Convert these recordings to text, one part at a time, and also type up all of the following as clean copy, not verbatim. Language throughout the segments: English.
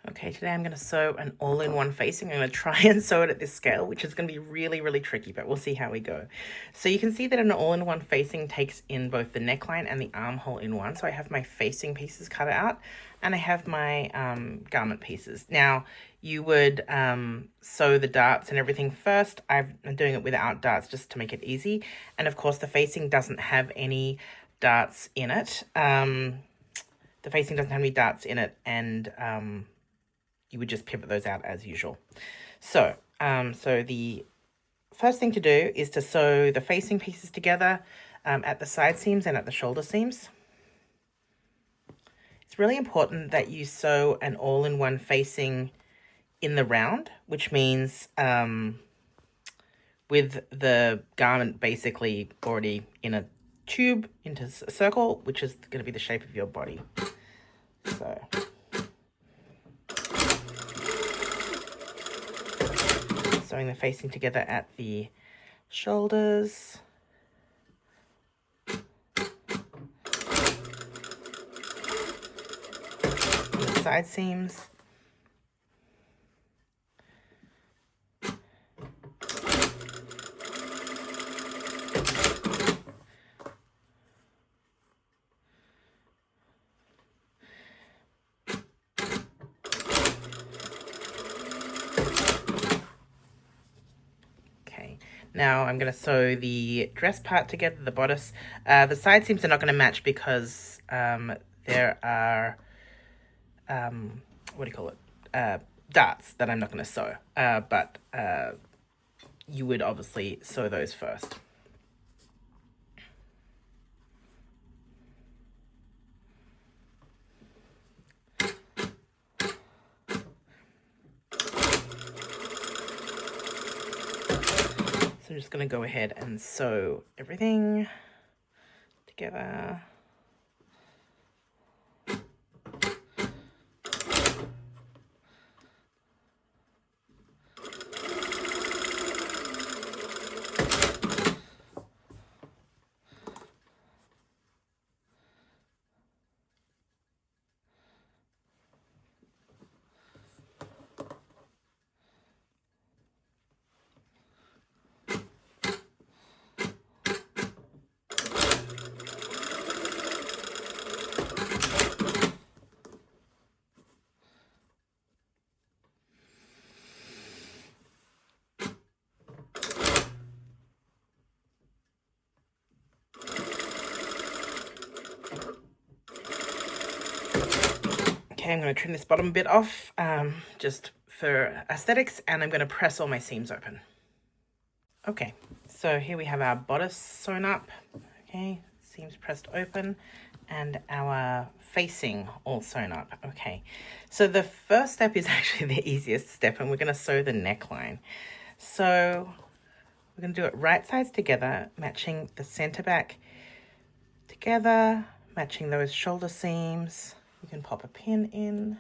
Okay, today I'm going to sew an all-in-one facing. I'm going to try and sew it at this scale, which is going to be really, really tricky, but we'll see how we go. So you can see that an all-in-one facing takes in both the neckline and the armhole in one. So I have my facing pieces cut out and I have my garment pieces. Now, you would sew the darts and everything first. I'm doing it without darts just to make it easy. And of course, the facing doesn't have any darts in it. The facing doesn't have any darts in it, and you would just pivot those out as usual. So, so the first thing to do is to sew the facing pieces together at the side seams and at the shoulder seams. It's really important that you sew an all-in-one facing in the round, which means with the garment basically already in a tube into a circle, which is going to be the shape of your body. So sewing the facing together at the shoulders, and the side seams. Now I'm going to sew the dress part together, the bodice. The side seams are not going to match because there are, what do you call it, darts that I'm not going to sew. But you would obviously sew those first. So I'm just going to go ahead and sew everything together. Okay, I'm going to trim this bottom bit off just for aesthetics, and I'm going to press all my seams open. Okay, so here we have our bodice sewn up, okay, seams pressed open, and our facing all sewn up. Okay, so the first step is actually the easiest step, and we're going to sew the neckline. So we're going to do it right sides together, matching the center back together, matching those shoulder seams. You can pop a pin in,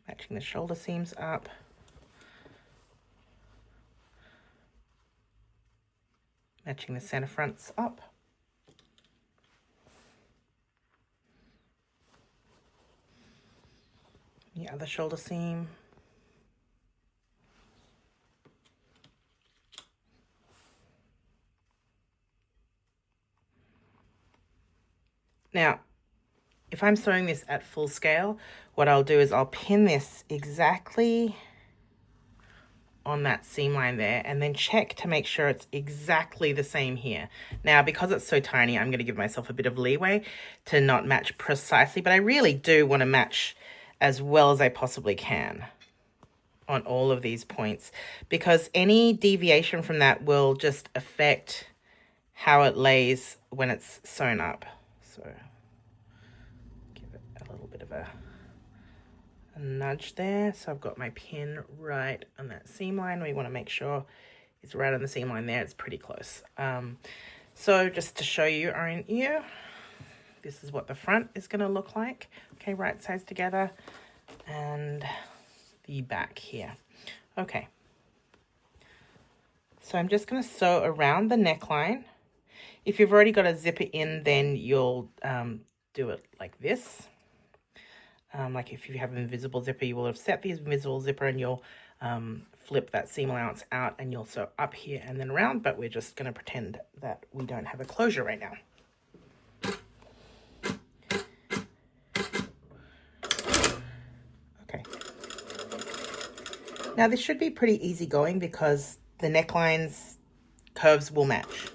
matching the shoulder seams up. Matching the center fronts up. The other shoulder seam. Now, if I'm sewing this at full scale, what I'll do is I'll pin this exactly on that seam line there and then check to make sure it's exactly the same here. Now, because it's so tiny, I'm going to give myself a bit of leeway to not match precisely, but I really do want to match as well as I possibly can on all of these points, because any deviation from that will just affect how it lays when it's sewn up. So give it a little bit of a nudge there. So I've got my pin right on that seam line. We want to make sure it's right on the seam line there. It's pretty close. So just to show you our own ear, this is what the front is going to look like. Okay, right sides together, and the back here. Okay, so I'm just going to sew around the neckline. If you've already got a zipper in, then you'll do it like this. Like if you have an invisible zipper, you will have set the invisible zipper and you'll flip that seam allowance out and you'll sew up here and then around, but we're just going to pretend that we don't have a closure right now. Okay. Now this should be pretty easy going because the neckline's curves will match.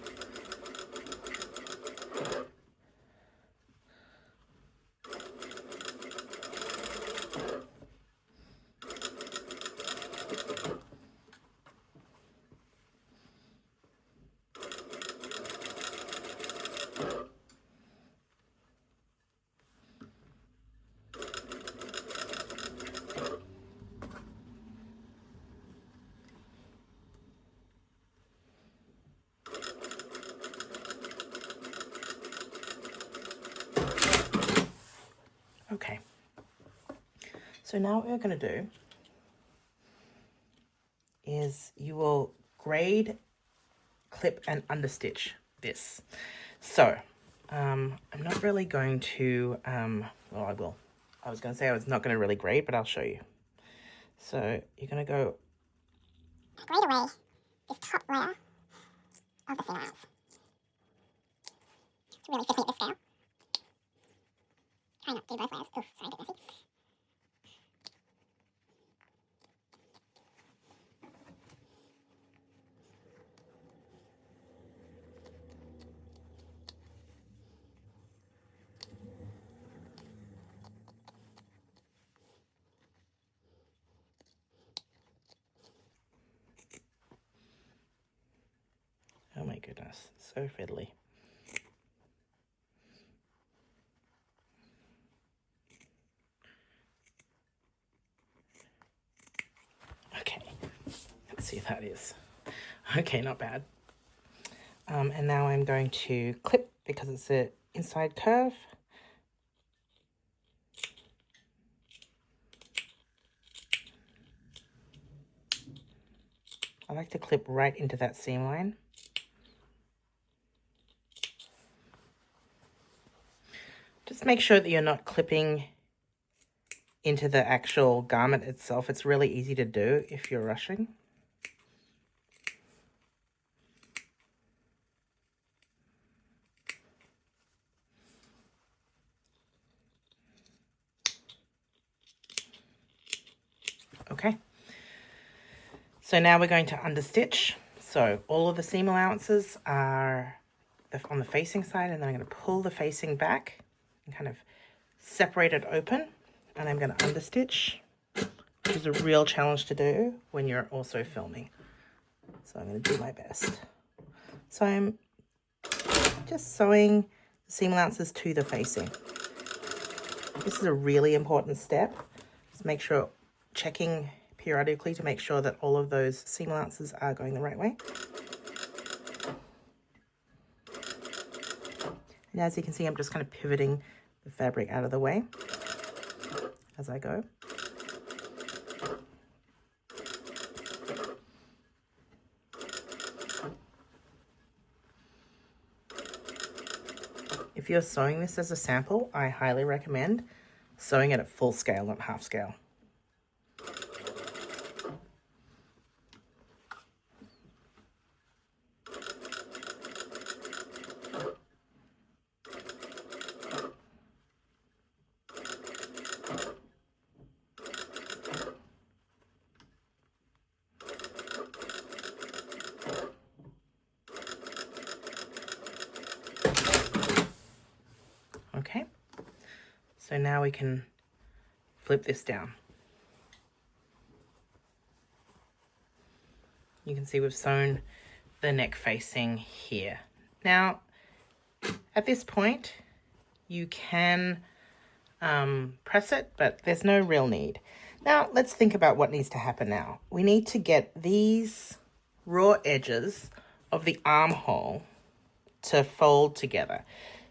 Okay, so now what we're going to do is you will grade, clip and understitch this. So I'm not really going to, well, I will. I was going to say I was not going to really grade, but I'll show you. So you're going to go grade away this top layer of the seam allowance. It's really fitting at this scale. Try not to do both layers. Oh, sorry, get messy. Oh my goodness, so fiddly. Okay, let's see if that is. Okay, not bad. And now I'm going to clip because it's an inside curve. I like to clip right into that seam line. Just make sure that you're not clipping into the actual garment itself. It's really easy to do if you're rushing. Okay. So now we're going to understitch. So all of the seam allowances are on the facing side, and then I'm going to pull the facing back and kind of separate it open, and I'm going to understitch, which is a real challenge to do when you're also filming. So I'm going to do my best. So I'm just sewing the seam allowances to the facing. This is a really important step. Just make sure, checking periodically to make sure that all of those seam allowances are going the right way. And as you can see, I'm just kind of pivoting the fabric out of the way as I go. If you're sewing this as a sample, I highly recommend sewing it at full scale, not half scale. Okay, so now we can flip this down. You can see we've sewn the neck facing here. Now, at this point, you can press it, but there's no real need. Now, let's think about what needs to happen now. We need to get these raw edges of the armhole to fold together.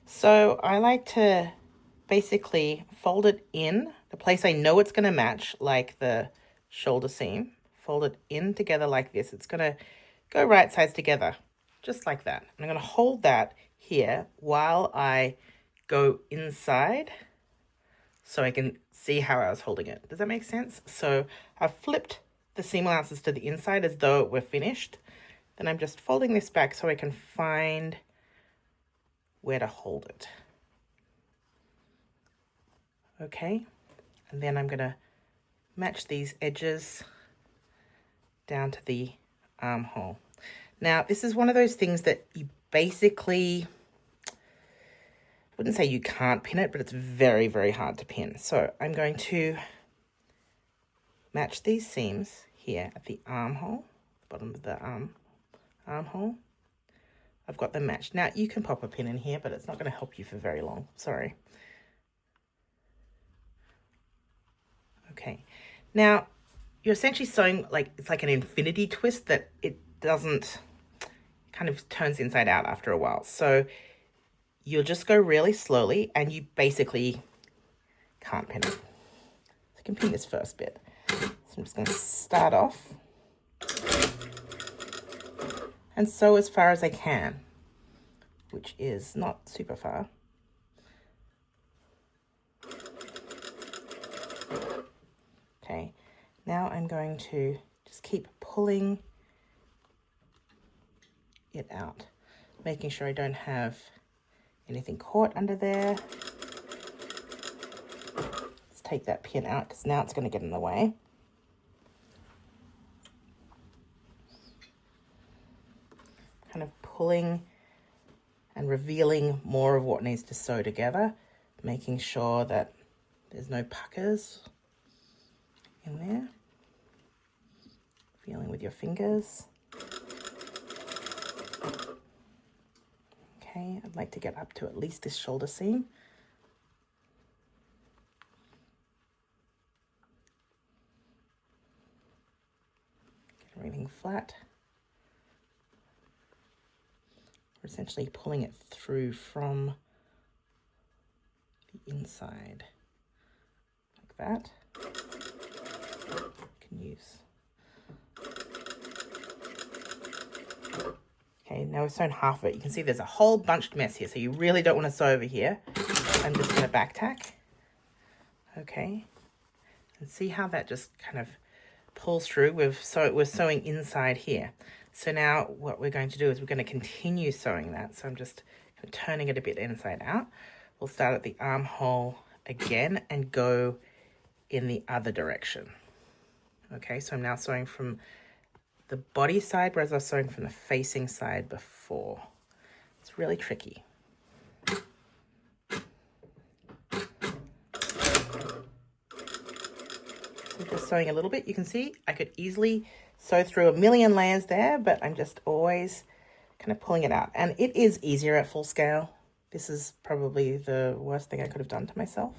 So I like to basically fold it in the place I know it's going to match, like the shoulder seam. Fold it in together like this. It's going to go right sides together, just like that. I'm going to hold that here while I go inside, so I can see how I was holding it. Does that make sense? So I've flipped the seam allowances to the inside as though it were finished. Then I'm just folding this back so I can find where to hold it. Okay, and then I'm gonna match these edges down to the armhole. Now, this is one of those things that you basically, I wouldn't say you can't pin it, but it's very, very hard to pin. So I'm going to match these seams here at the armhole, bottom of the armhole. I've got them matched. Now, you can pop a pin in here, but it's not going to help you for very long. Sorry. Okay. Now, you're essentially sewing like it's like an infinity twist that it doesn't, kind of turns inside out after a while. So you'll just go really slowly and you basically can't pin it. So I can pin this first bit. So I'm just going to start off and sew as far as I can, which is not super far. Okay, now I'm going to just keep pulling it out, making sure I don't have anything caught under there. Let's take that pin out because now it's going to get in the way. Kind of pulling and revealing more of what needs to sew together, making sure that there's no puckers in there. Feeling with your fingers. Okay, I'd like to get up to at least this shoulder seam. Get everything flat. We're essentially pulling it through from the inside, like that. You can use. Okay, now we've sewn half of it. You can see there's a whole bunched mess here, so you really don't want to sew over here. I'm just going to back tack. Okay, and see how that just kind of pulls through. We're sewing inside here. So now what we're going to do is we're going to continue sewing that. So I'm just kind of turning it a bit inside out. We'll start at the armhole again and go in the other direction. Okay, so I'm now sewing from the body side, whereas I was sewing from the facing side before. It's really tricky. So just sewing a little bit. You can see I could easily sew through a million layers there, but I'm just always kind of pulling it out. And it is easier at full scale. This is probably the worst thing I could have done to myself.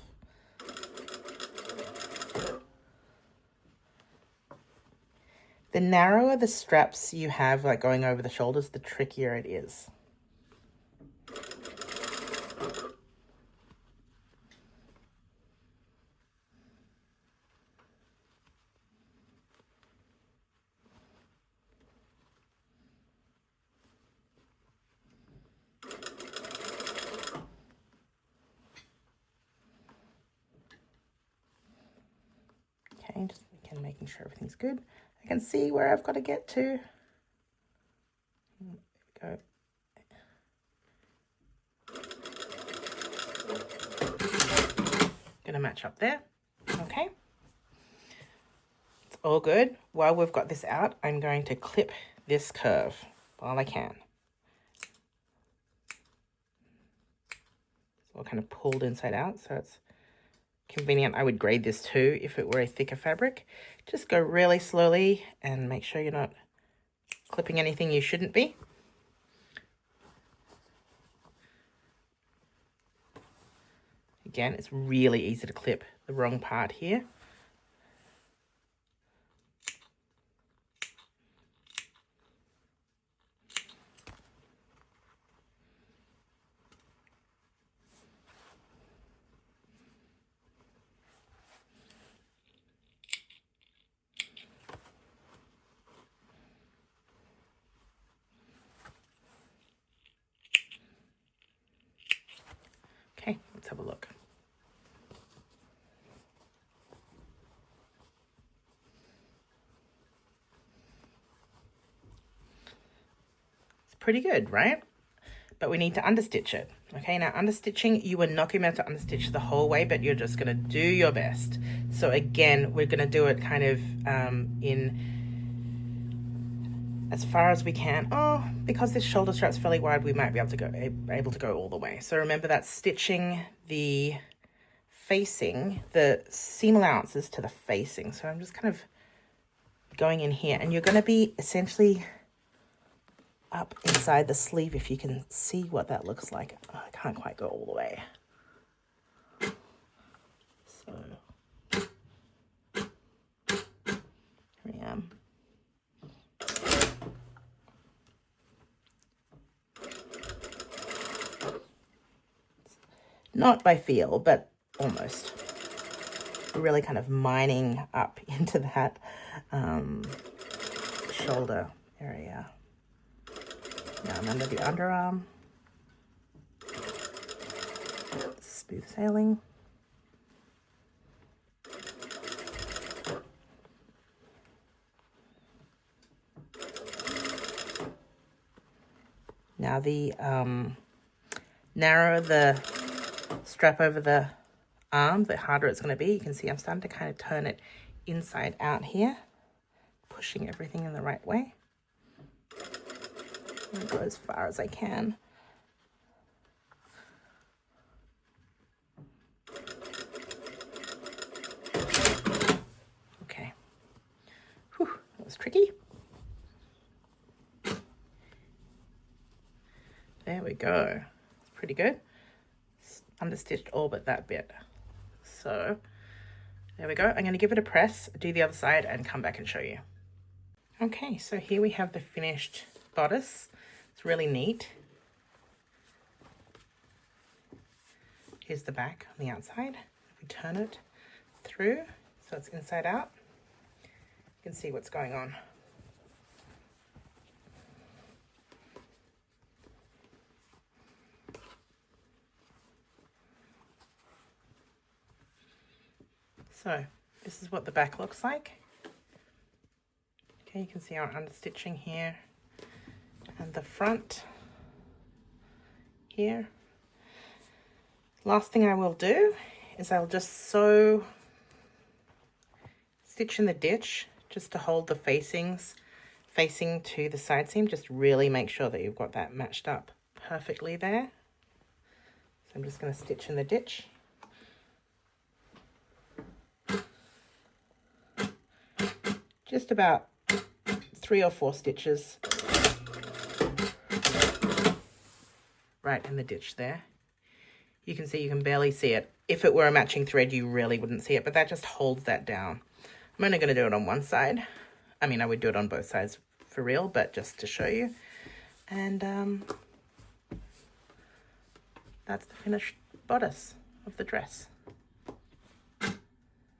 The narrower the straps you have, like going over the shoulders, the trickier it is. Okay, just again making sure everything's good. I can see where I've got to get to. There we go. Gonna match up there. Okay. It's all good. While we've got this out, I'm going to clip this curve while I can. It's all kind of pulled inside out, so it's convenient. I would grade this too if it were a thicker fabric. Just go really slowly and make sure you're not clipping anything you shouldn't be. Again, it's really easy to clip the wrong part here. Okay, let's have a look. pretty good, right? But we need to understitch it. Okay, now understitching, you are not going to be able to understitch the whole way, but you're just going to do your best. So again, we're going to do it kind of in as far as we can. Oh, because this shoulder strap's fairly wide, we might be able to go all the way. So remember that stitching the facing, the seam allowances to the facing. So I'm just kind of going in here, and you're going to be essentially up inside the sleeve, if you can see what that looks like. Oh, I can't quite go all the way. So here I am. Not by feel, but almost. Really kind of mining up into that shoulder area. Now I'm under the underarm. Smooth sailing. Now the narrower the strap over the arm, the harder it's going to be. You can see I'm starting to kind of turn it inside out here, pushing everything in the right way. I'm going to go as far as I can. Okay. Whew, that was tricky. There we go. It's pretty good. Understitched all but that bit. So there we go. I'm going to give it a press, do the other side, and come back and show you. Okay, so here we have the finished bodice. It's really neat. Here's the back on the outside. If we turn it through so it's inside out, you can see what's going on. So this is what the back looks like. Okay, you can see our understitching here, and the front here. Last thing I will do is I'll just stitch in the ditch just to hold the facing to the side seam. Just really make sure that you've got that matched up perfectly there. So I'm just going to stitch in the ditch. Just about 3 or 4 stitches right in the ditch there. You can see, you can barely see it. If it were a matching thread, you really wouldn't see it, but that just holds that down. I'm only going to do it on one side. I mean, I would do it on both sides for real, but just to show you. And that's the finished bodice of the dress.